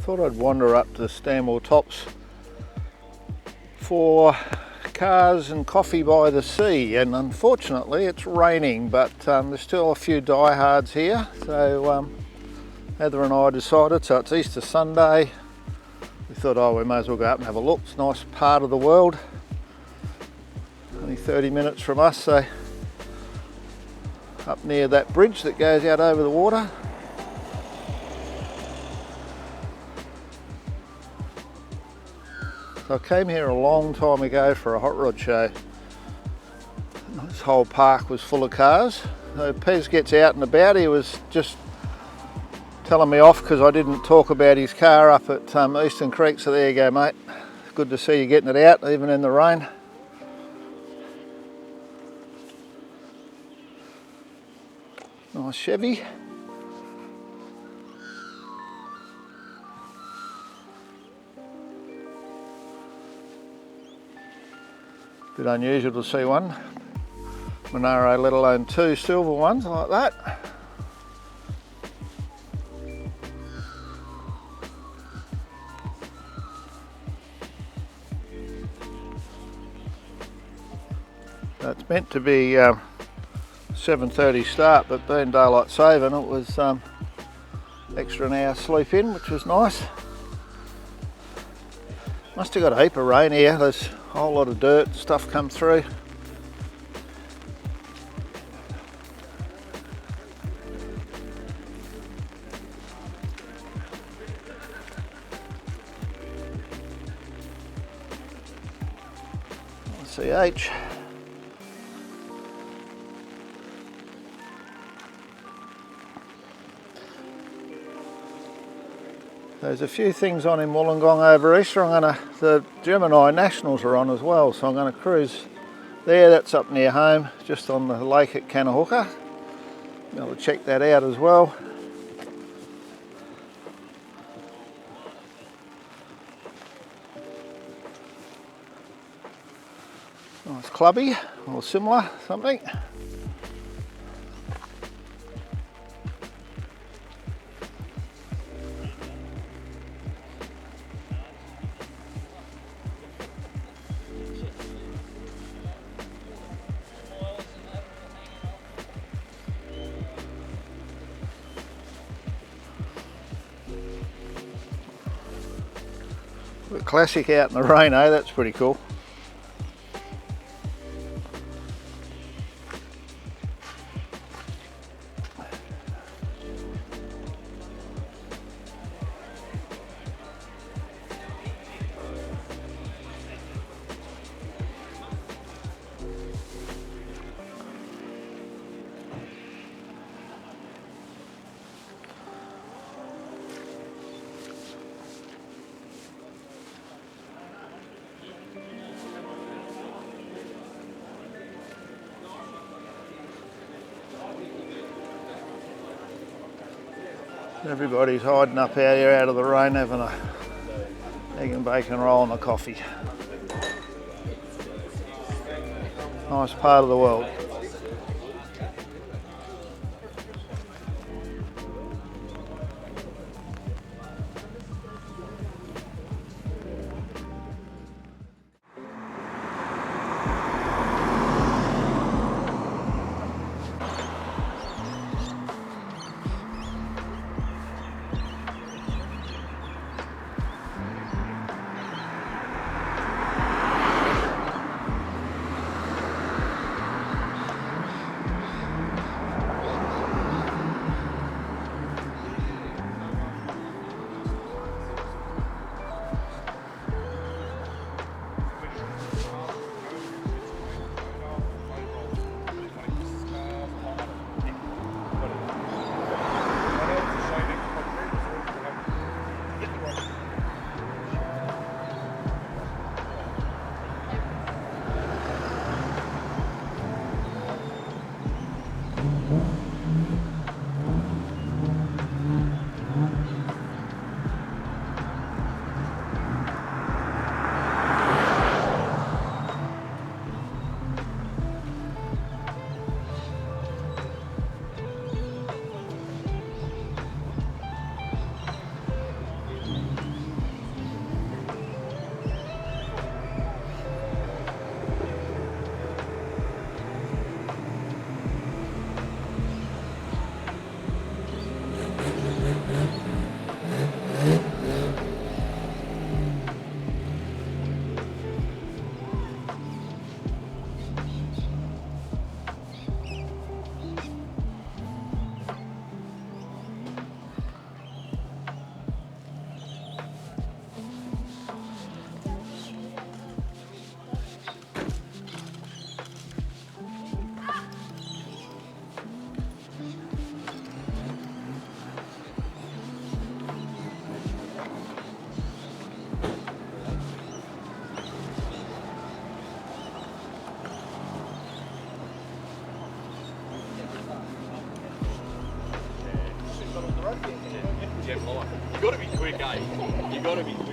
thought I'd wander up to Stanwell Tops for cars and coffee by the sea, and unfortunately it's raining, but there's still a few diehards here. So Heather and I decided, so it's Easter Sunday, we thought, oh, we may as well go up and have a look. It's a nice part of the world, only 30 minutes from us, so up near that bridge that goes out over the water. So I came here a long time ago for a hot rod show. This whole park was full of cars. So Pez gets out and about. He was just telling me off because I didn't talk about his car up at Eastern Creek. So there you go, mate. Good to see you getting it out, even in the rain. Nice Chevy. Bit unusual to see one Monaro, let alone two silver ones like that. So it's meant to be 7:30 start, but being daylight saving, it was extra an hour sleep in, which was nice. Must have got a heap of rain here. There's a whole lot of dirt and stuff come through. CH. There's a few things on in Wollongong over Easter. The Gemini Nationals are on as well, so I'm going to cruise there. That's up near home, just on the lake at Kanahooka. Be able to check that out as well. Nice clubby, or similar, something. Classic out in the rain, eh? That's pretty cool. Everybody's hiding up out here out of the rain, having a egg and bacon roll and a coffee. Nice part of the world. okay. You got to be.